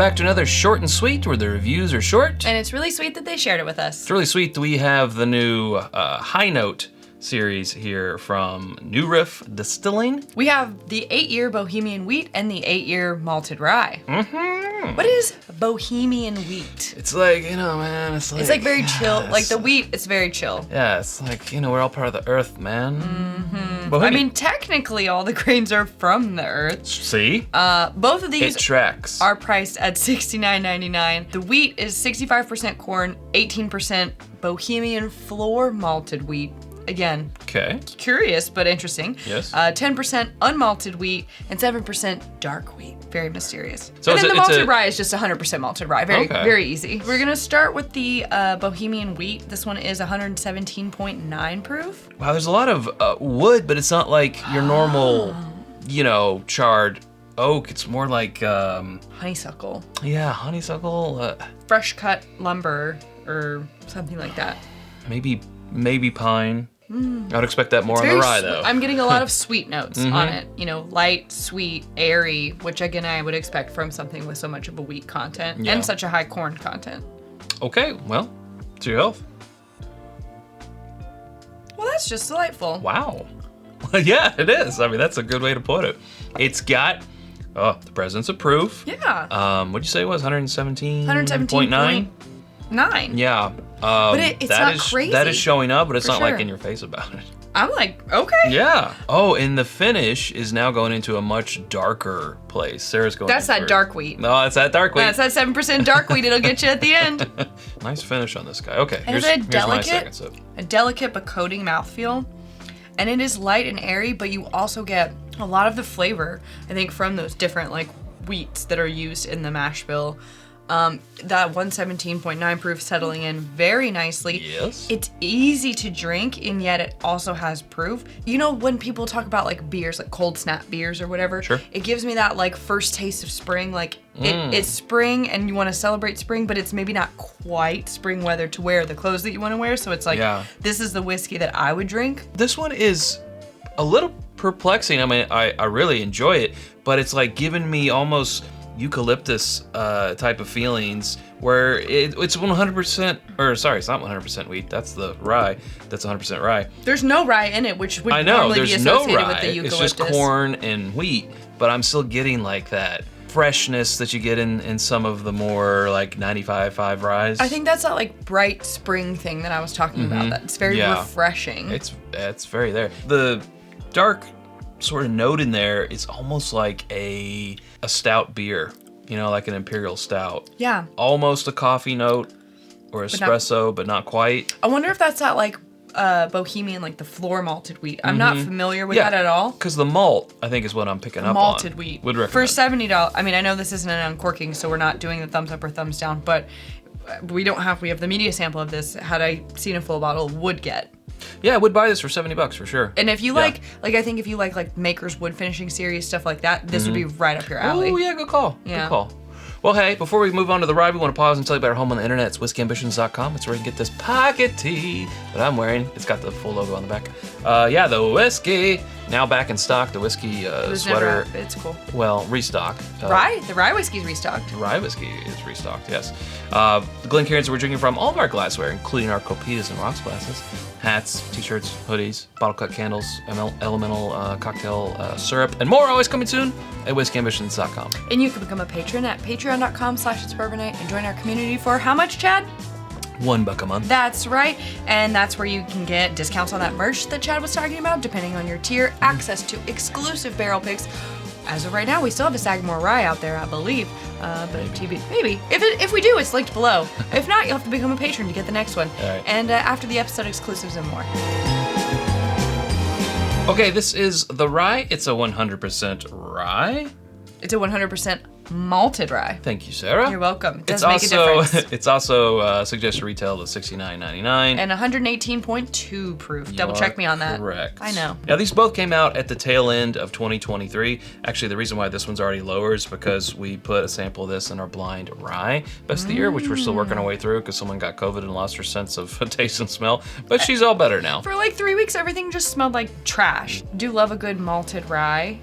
back to another Short and Sweet, where the reviews are short. And it's really sweet that they shared it with us. It's really sweet that we have the new High Note series here from New Riff Distilling. We have the 8-year Bohemian Wheat and the 8-year Malted Rye. Mm-hmm. What is Bohemian Wheat? It's like, you know, man, it's like very chill. Like the wheat, it's very chill. Yeah, it's like, you know, we're all part of the earth, man. Mm-hmm. I mean, technically all the grains are from the earth. See? Both of these it tracks. Are priced at $69.99. The wheat is 65% corn, 18% Bohemian floor malted wheat. Again, okay. Curious but interesting. Yes. 10% unmalted wheat and 7% dark wheat. Very mysterious. So and then the malted rye is just 100% malted rye. Very easy. We're gonna start with the Bohemian Wheat. This one is 117.9 proof. Wow, there's a lot of wood, but it's not like your normal, you know, charred oak. It's more like honeysuckle. Yeah, honeysuckle. Fresh cut lumber or something like that. Maybe pine. I would expect that more on the rye, though. I'm getting a lot of sweet notes on it. You know, light, sweet, airy, which again I would expect from something with so much of a wheat content and such a high corn content. Okay, well, to your health. Well, that's just delightful. Wow. Yeah, it is. I mean, that's a good way to put it. It's got the presence of proof. Yeah. What'd you say it was? 117.9? 117.9. Yeah. But it's not crazy. That is showing up, but it's not like in your face about it. I'm like, okay. Yeah. Oh, and the finish is now going into a much darker place. Sarah's going. That's that dark wheat. No, that's that dark wheat. That's that 7% dark wheat. It'll get you at the end. Nice finish on this guy. Okay, here's my second sip. A delicate but coating mouthfeel, and it is light and airy, but you also get a lot of the flavor, I think, from those different like wheats that are used in the mash bill. That 117.9 proof settling in very nicely. Yes. It's easy to drink, and yet it also has proof. You know, when people talk about like beers, like cold snap beers or whatever, sure. It gives me that like first taste of spring. Like it's spring and you want to celebrate spring, but it's maybe not quite spring weather to wear the clothes that you want to wear. So it's like, this is the whiskey that I would drink. This one is a little perplexing. I mean, I really enjoy it, but it's like giving me almost eucalyptus type of feelings where it's 100%, or sorry, it's not 100% wheat. That's the rye. That's 100% rye. There's no rye in it, which would normally be associated with the eucalyptus. It's just corn and wheat, but I'm still getting like that freshness that you get in some of the more like 95.5 ryes. I think that's that like bright spring thing that I was talking about. That's very refreshing. It's very there. The dark sort of note in there is almost like a stout beer, you know, like an imperial stout. Yeah. Almost a coffee note or espresso, but not quite. I wonder if that's that like Bohemian, like the floor malted wheat. I'm not familiar with that at all. Because the malt, I think, is what I'm picking up on. Malted wheat. Would recommend. For $70, I mean, I know this isn't an uncorking, so we're not doing the thumbs up or thumbs down, but we have the media sample of this. Had I seen a full bottle, would get. Yeah, I would buy this for $70 for sure. And if you like I think if you like Maker's wood finishing series, stuff like that, this would be right up your alley. Oh yeah, good call. Yeah. Good call. Well, hey, before we move on to the rye, we want to pause and tell you about our home on the internet. It's whiskyambitions.com. It's where you can get this pocket tee that I'm wearing. It's got the full logo on the back. The whiskey now back in stock. The whiskey sweater. It's cool. Well, restock. The rye whiskey's restocked. Rye whiskey is restocked. Yes. The Glencairns we're drinking from, all of our glassware, including our Copitas and rocks glasses, hats, t-shirts, hoodies, bottle cut candles, elemental cocktail syrup, and more always coming soon at whiskyambitions.com. And you can become a patron at patreon.com/itsbourbonnight and join our community for how much, Chad? $1 a month. That's right. And that's where you can get discounts on that merch that Chad was talking about, depending on your tier, access to exclusive barrel picks. As of right now, we still have a Sagamore Rye out there, I believe. But maybe. If we do, it's linked below. If not, you'll have to become a patron to get the next one. All right. And after the episode, exclusives and more. Okay, this is the rye. It's a 100% rye. It's a 100% malted rye. Thank you, Sarah. You're welcome. It does make a difference. It's also suggested retail to $69.99. And 118.2 proof. Double check me on that. Correct. I know. Now, these both came out at the tail end of 2023. Actually, the reason why this one's already lower is because we put a sample of this in our blind rye best of the year, which we're still working our way through because someone got COVID and lost her sense of taste and smell. But she's all better now. For like 3 weeks, everything just smelled like trash. Do love a good malted rye.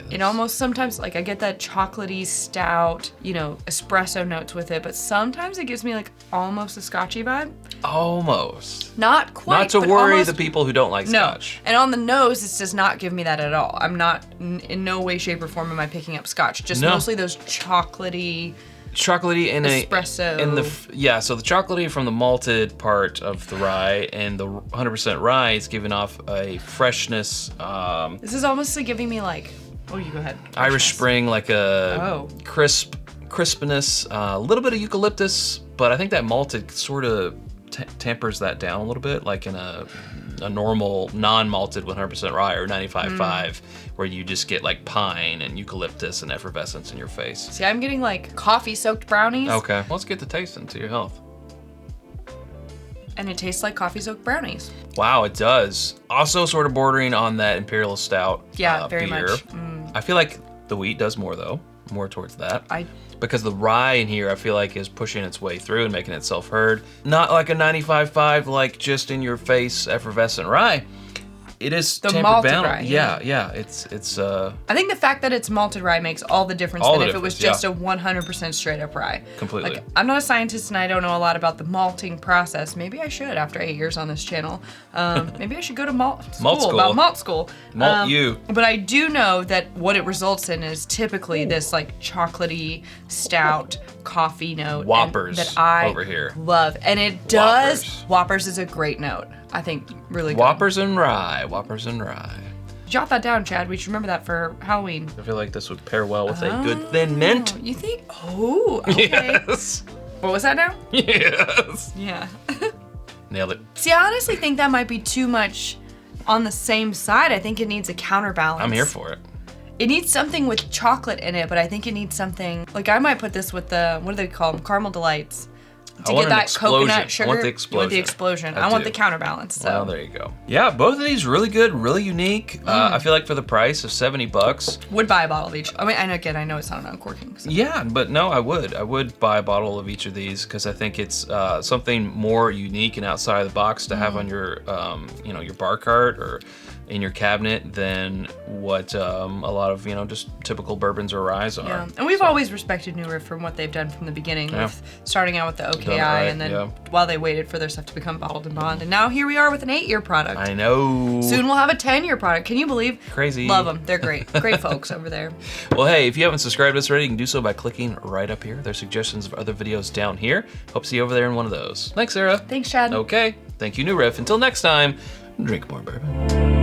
It almost sometimes, like, I get that chocolatey, stout, you know, espresso notes with it, but sometimes it gives me, like, almost a Scotchy vibe. Almost. Not quite. Not to but worry almost, the people who don't like Scotch. And on the nose, this does not give me that at all. I'm not, in no way, shape, or form am I picking up Scotch. Just mostly those chocolatey and espresso. So the chocolatey from the malted part of the rye and the 100% rye is giving off a freshness. This is almost like giving me like, oh, you go ahead. Irish Spring, like a crispness, a little bit of eucalyptus, but I think that malted sort of tempers that down a little bit, like in a normal non-malted 100% rye or 95.5, where you just get like pine and eucalyptus and effervescence in your face. See, I'm getting like coffee-soaked brownies. Okay, let's get the taste into your health. And it tastes like coffee-soaked brownies. Wow, it does. Also sort of bordering on that Imperial Stout very beer. much. I feel like the wheat does more though, more towards that. Because the rye in here, I feel like, is pushing its way through and making itself heard. Not like a 95.5, like just in your face effervescent rye. It is the tempered malted down. rye. Yeah. It's. I think the fact that it's malted rye makes all the difference than if it was just a 100% straight up rye. Completely. Like, I'm not a scientist and I don't know a lot about the malting process. Maybe I should after 8 years on this channel. Maybe I should go to malt school. About malt school. But I do know that what it results in is typically this like chocolatey, stout coffee note. Whoppers that I over here. love. And it does. Whoppers is a great note. I think really good. Whoppers and rye. Jot that down, Chad. We should remember that for Halloween. I feel like this would pair well with a good thin mint. You think? Oh, okay. Yes. What was that now? Yes. Yeah. Nailed it. See, I honestly think that might be too much on the same side. I think it needs a counterbalance. I'm here for it. It needs something with chocolate in it, but I think it needs something, like I might put this with the, what do they call them? Caramel Delights. To get that coconut sugar. I want the explosion. You want the explosion. I want the counterbalance. So. Well, there you go. Yeah, both of these really good, really unique. I feel like for the price of $70, would buy a bottle of each. I mean, I know it's not an uncorking. So. Yeah, but no, I would buy a bottle of each of these because I think it's something more unique and outside of the box to have on your, your bar cart or in your cabinet than what a lot of just typical bourbons or ryes are. Yeah, and we've always respected New Riff from what they've done from the beginning, with starting out with the OKI and then while they waited for their stuff to become bottled and bond, and now here we are with an 8-year product. I know. Soon we'll have a 10-year product. Can you believe? Crazy. Love them. They're great. Great folks over there. Well, hey, if you haven't subscribed to us already, you can do so by clicking right up here. There's suggestions of other videos down here. Hope to see you over there in one of those. Thanks, Sarah. Thanks, Chad. Okay. Thank you, New Riff. Until next time, drink more bourbon.